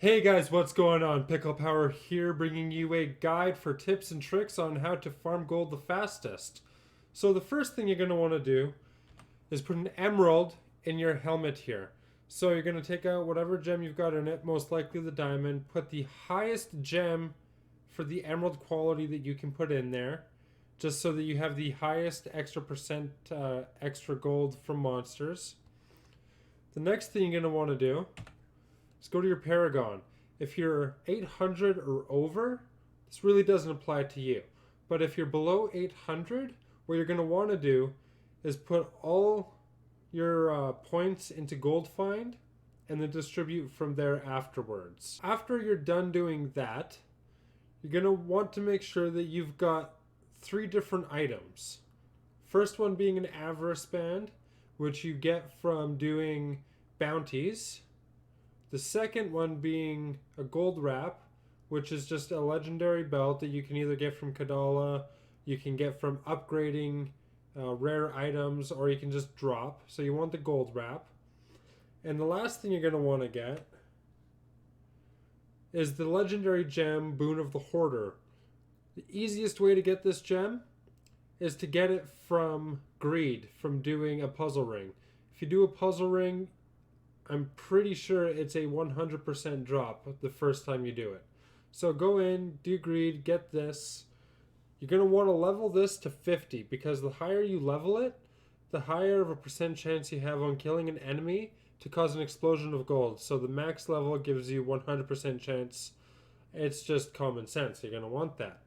Hey guys, what's going on? Pickle Powerr here, bringing you a guide for tips and tricks on how to farm gold the fastest. So the first thing you're going to want to do is put an emerald in your helmet here. So you're going to take out whatever gem you've got in it, most likely the diamond, put the highest gem for the emerald quality that you can put in there, just so that you have the highest extra percent extra gold from monsters. The next thing you're going to want to do, let's go to your Paragon. If you're 800 or over, this really doesn't apply to you. But if you're below 800, what you're going to want to do is put all your points into Gold Find and then distribute from there afterwards. After you're done doing that, you're going to want to make sure that you've got 3 different items. First one being an avarice band, which you get from doing bounties. The second one being a gold wrap, which is just a legendary belt that you can either get from Kadala, you can get from upgrading rare items, or you can just drop. So you want the gold wrap. And the last thing you're going to want to get is the legendary gem Boon of the Hoarder. The easiest way to get this gem is to get it from greed, from doing a puzzle ring. If you do a puzzle ring, I'm pretty sure it's a 100% drop the first time you do it. So go in, do greed, get this. You're going to want to level this to 50 because the higher you level it, the higher of a percent chance you have on killing an enemy to cause an explosion of gold. So the max level gives you 100% chance. It's just common sense. You're going to want that.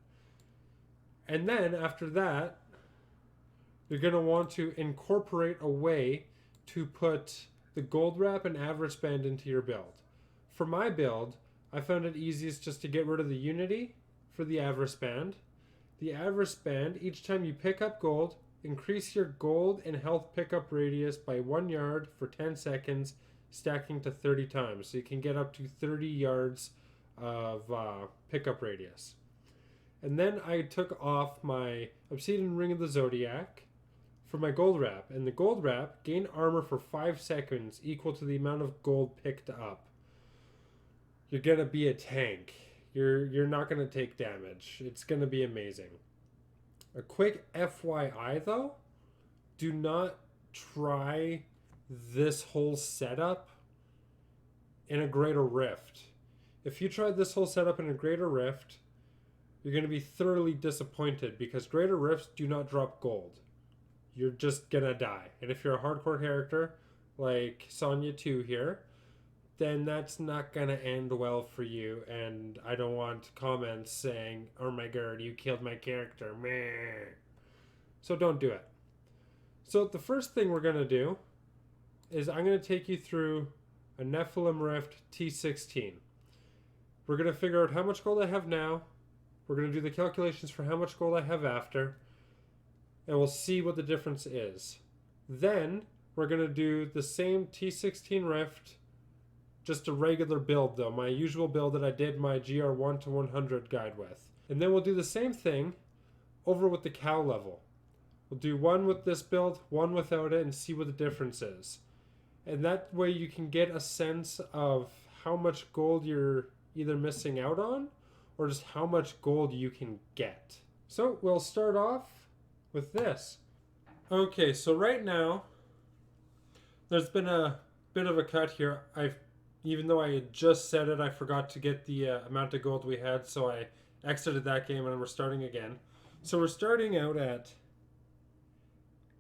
And then after that, you're going to want to incorporate a way to put the gold wrap and avarice band into your build. For my build, I found it easiest just to get rid of the unity for the avarice band. The avarice band, each time you pick up gold, increase your gold and health pickup radius by 1 yard for 10 seconds, stacking to 30 times. So you can get up to 30 yards of pickup radius. And then I took off my Obsidian Ring of the Zodiac for my gold wrap, and the gold wrap gain armor for 5 seconds equal to the amount of gold picked up. You're gonna be a tank. You're not gonna take damage. It's gonna be amazing. A quick FYI though, do not try this whole setup in a greater rift. If you tried this whole setup in a greater rift, you're gonna be thoroughly disappointed because greater rifts do not drop gold. You're just gonna die. And if you're a hardcore character like Sonya 2 here, then that's not gonna end well for you. And I don't want comments saying, oh my god, you killed my character. Meh. So don't do it. So the first thing we're gonna do is I'm gonna take you through a Nephilim Rift T16. We're gonna figure out how much gold I have now. We're gonna do the calculations for how much gold I have after, and we'll see what the difference is. Then we're going to do the same T16 Rift, just a regular build though, my usual build that I did my GR1 to 100 guide with. And then we'll do the same thing over with the cow level. We'll do one with this build, one without it, and see what the difference is. And that way you can get a sense of how much gold you're either missing out on or just how much gold you can get. So we'll start off with this. Okay, so right now there's been a bit of a cut here. Even though I had just said it, I forgot to get the amount of gold we had, so I exited that game and we're starting again. So we're starting out at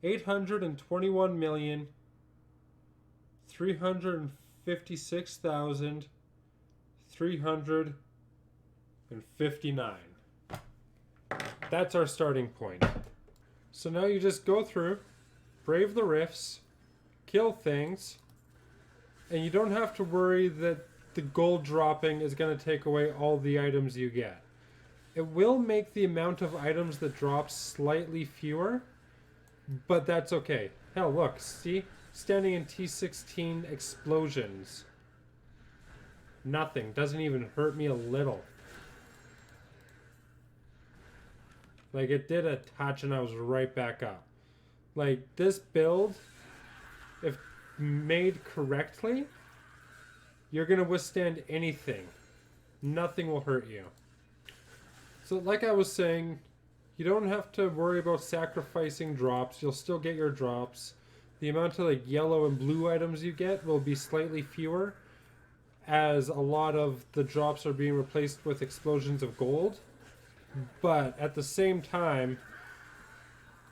821,356,359. That's our starting point. So now you just go through, brave the rifts, kill things, and you don't have to worry that the gold dropping is going to take away all the items you get. It will make the amount of items that drop slightly fewer, but that's okay. Hell, look, see? Standing in T16 explosions. Nothing. Doesn't even hurt me a little. Like, it did a touch and I was right back up. Like, this build, if made correctly, you're going to withstand anything. Nothing will hurt you. So like I was saying, you don't have to worry about sacrificing drops. You'll still get your drops. The amount of like yellow and blue items you get will be slightly fewer, as a lot of the drops are being replaced with explosions of gold. But at the same time,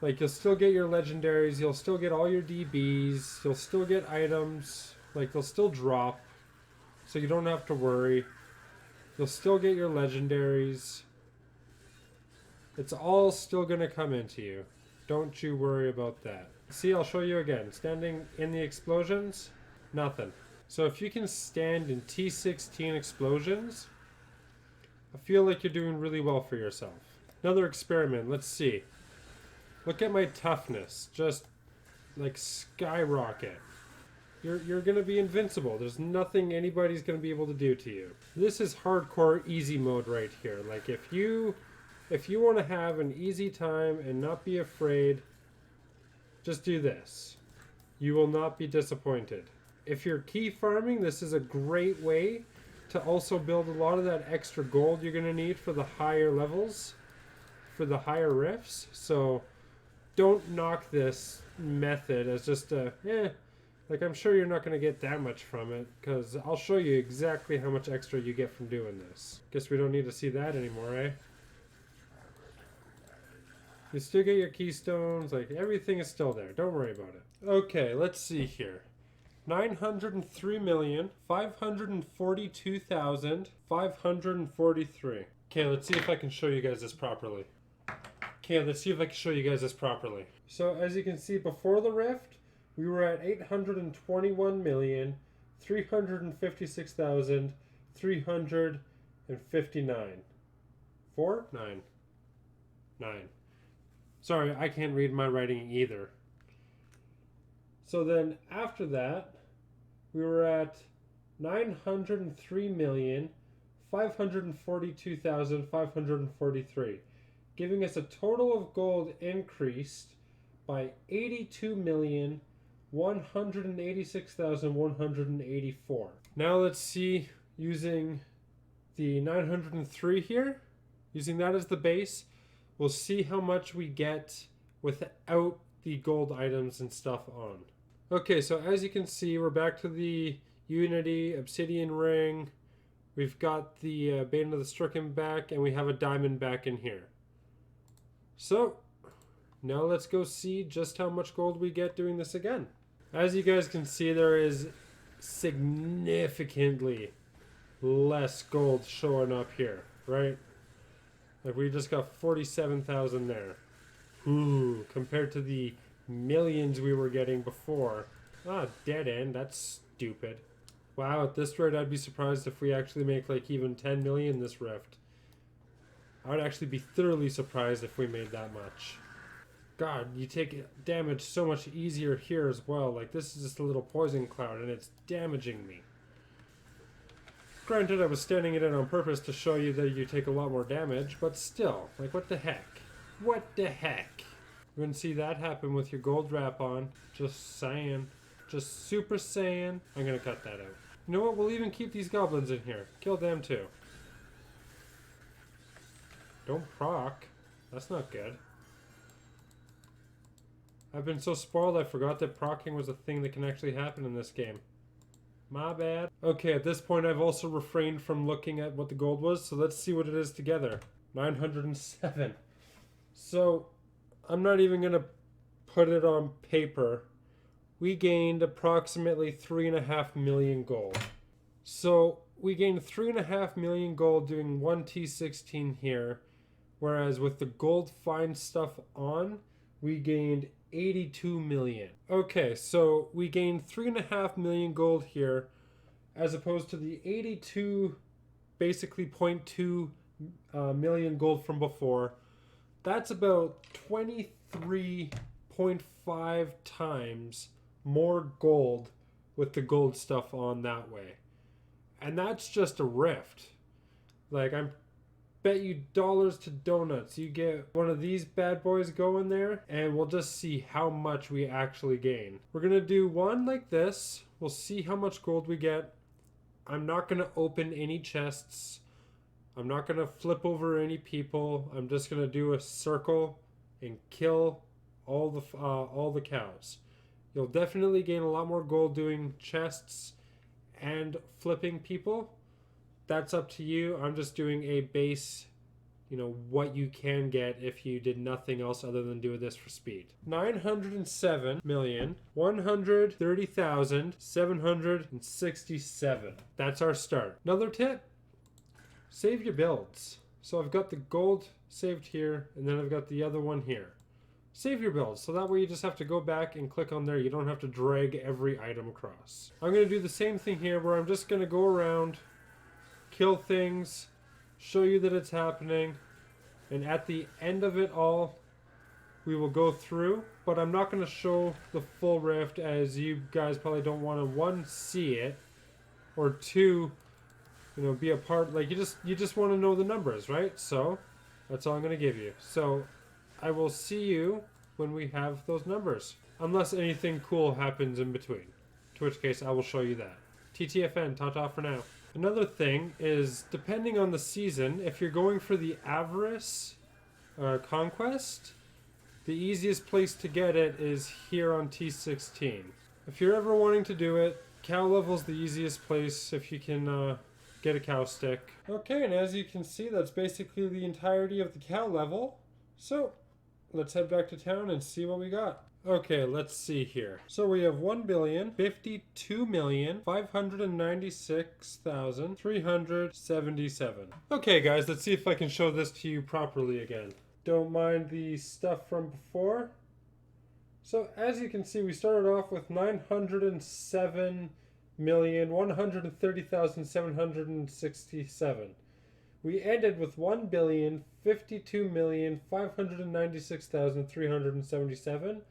like, you'll still get your legendaries, you'll still get all your DBs, you'll still get items, like, they'll still drop, so you don't have to worry. You'll still get your legendaries. It's all still gonna come into you. Don't you worry about that. See, I'll show you again. Standing in the explosions, nothing. So if you can stand in T16 explosions, I feel like you're doing really well for yourself. Another experiment, let's see. Look at my toughness, just like skyrocket. You're gonna be invincible. There's nothing anybody's gonna be able to do to you. This is hardcore easy mode right here. Like if you want to have an easy time and not be afraid, just do this. You will not be disappointed. If you're key farming, this is a great way to also build a lot of that extra gold you're gonna need for the higher levels, for the higher rifts. So don't knock this method as just a, like I'm sure you're not going to get that much from it, because I'll show you exactly how much extra you get from doing this. Guess we don't need to see that anymore, eh? You still get your keystones, like everything is still there. Don't worry about it. Okay, let's see here. 903,542,543. Okay, let's see if I can show you guys this properly. So as you can see, before the rift, we were at 821,356,359. 4? 9. 9. Sorry, I can't read my writing either. So then after that, we were at 903,542,543. Giving us a total of gold increased by 82,186,184. Now let's see, using the 903 here, using that as the base, we'll see how much we get without the gold items and stuff on. Okay, so as you can see, we're back to the Unity Obsidian Ring. We've got the Bane of the Stricken back, and we have a diamond back in here. So, now let's go see just how much gold we get doing this again. As you guys can see, there is significantly less gold showing up here, right? Like we just got 47,000 there. Ooh, compared to the millions we were getting before. Ah, dead end, that's stupid. Wow, at this rate I'd be surprised if we actually make like even 10 million this rift. I would actually be thoroughly surprised if we made that much. God, you take damage so much easier here as well. Like, this is just a little poison cloud, and it's damaging me. Granted, I was standing it in on purpose to show you that you take a lot more damage, but still, like, what the heck? What the heck? You wouldn't see that happen with your gold wrap on. Just saying. Just super saying. I'm gonna cut that out. You know what? We'll even keep these goblins in here. Kill them too. Don't proc. That's not good. I've been so spoiled I forgot that proccing was a thing that can actually happen in this game. My bad. Okay, at this point I've also refrained from looking at what the gold was, so let's see what it is together. 907. So, I'm not even going to put it on paper. We gained approximately 3.5 million gold. So, we gained 3.5 million gold doing 1 T16 here, whereas with the gold find stuff on, we gained 82 million. Okay, so we gained 3.5 million gold here, as opposed to the 82, basically 0.2 million gold from before. That's about 23.5 times more gold with the gold stuff on that way. And that's just a rift. Like, I bet you dollars to donuts you get one of these bad boys going there, and we'll just see how much we actually gain. We're gonna do one like this. We'll see how much gold we get. I'm not going to open any chests. I'm not going to flip over any people. I'm just going to do a circle and kill all the cows. You'll definitely gain a lot more gold doing chests and flipping people. That's up to you. I'm just doing a base, what you can get if you did nothing else other than do this for speed. 907,130,767. That's our start. Another tip, save your builds. So I've got the gold saved here, and then I've got the other one here. Save your builds, so that way you just have to go back and click on there. You don't have to drag every item across. I'm going to do the same thing here, where I'm just going to go around, kill things, show you that it's happening, and at the end of it all, we will go through, but I'm not going to show the full rift, as you guys probably don't want to, one, see it, or two, be a part. Like, you just want to know the numbers, right? So that's all I'm going to give you. So I will see you when we have those numbers, unless anything cool happens in between, to which case I will show you that. TTFN, ta-ta for now. Another thing is, depending on the season, if you're going for the Avarice Conquest, the easiest place to get it is here on T16. If you're ever wanting to do it, cow level's the easiest place if you can get a cow stick. Okay, and as you can see, that's basically the entirety of the cow level. So let's head back to town and see what we got. Okay, let's see here. So we have 1,052,596,377. Okay guys, let's see if I can show this to you properly again. Don't mind the stuff from before. So as you can see, we started off with 907,130,767. We ended with 1,052,596,377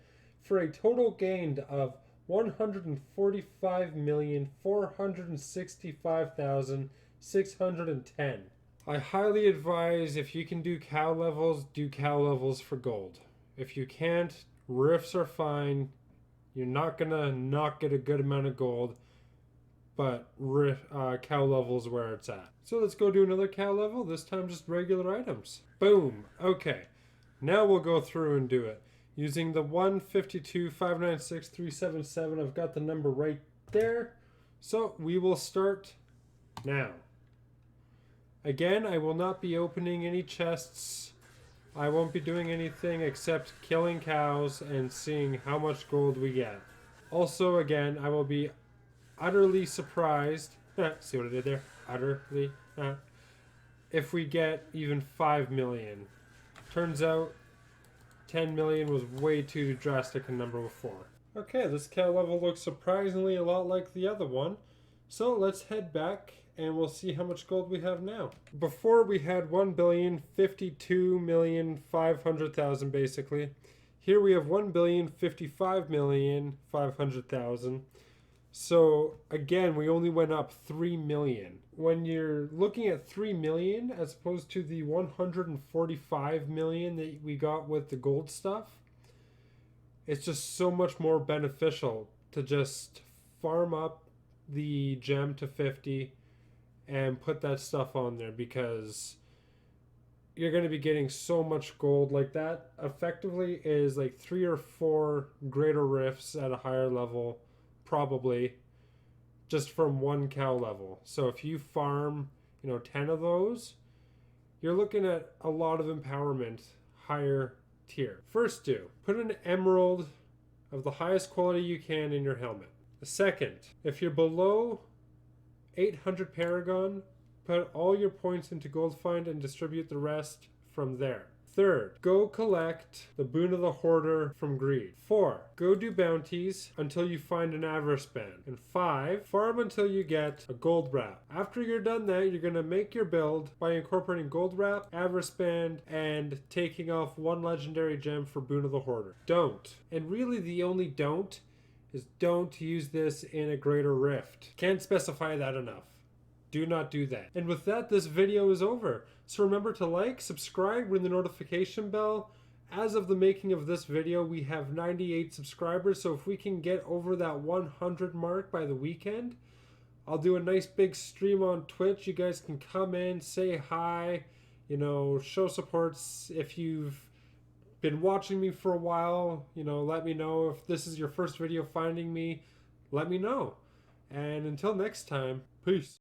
for a total gain of 145,465,610. I highly advise, if you can do cow levels for gold. If you can't, rifts are fine. You're not gonna not get a good amount of gold, but cow levels where it's at. So let's go do another cow level, this time just regular items. Boom. Okay, now we'll go through and do it. Using the 152,596,377, I've got the number right there. So we will start now. Again, I will not be opening any chests. I won't be doing anything except killing cows and seeing how much gold we get. Also, again, I will be utterly surprised. See what I did there? Utterly. If we get even 5 million. Turns out 10 million was way too drastic a number before. Okay, this cow level looks surprisingly a lot like the other one. So let's head back and we'll see how much gold we have now. Before we had 1,052,500,000 basically. Here we have 1,055,500,000. So again, we only went up 3 million. When you're looking at 3 million as opposed to the 145 million that we got with the gold stuff, it's just so much more beneficial to just farm up the gem to 50 and put that stuff on there, because you're going to be getting so much gold. Like, that effectively is like 3 or 4 greater rifts at a higher level, probably, just from one cow level. So if you farm 10 of those, you're looking at a lot of empowerment, higher tier. First, put an emerald of the highest quality you can in your helmet. The second, if you're below 800 Paragon, put all your points into Gold Find and distribute the rest from there. Third, go collect the Boon of the Hoarder from Greed. 4, go do bounties until you find an Avarice Band. And 5, farm until you get a Gold Wrap. After you're done that, you're going to make your build by incorporating Gold Wrap, Avarice Band, and taking off 1 legendary gem for Boon of the Hoarder. Don't. And really the only don't is don't use this in a greater rift. Can't specify that enough. Do not do that. And with that, this video is over. So remember to like, subscribe, ring the notification bell. As of the making of this video, we have 98 subscribers. So if we can get over that 100 mark by the weekend, I'll do a nice big stream on Twitch. You guys can come in, say hi, show supports. If you've been watching me for a while, let me know. If this is your first video finding me, let me know. And until next time, peace.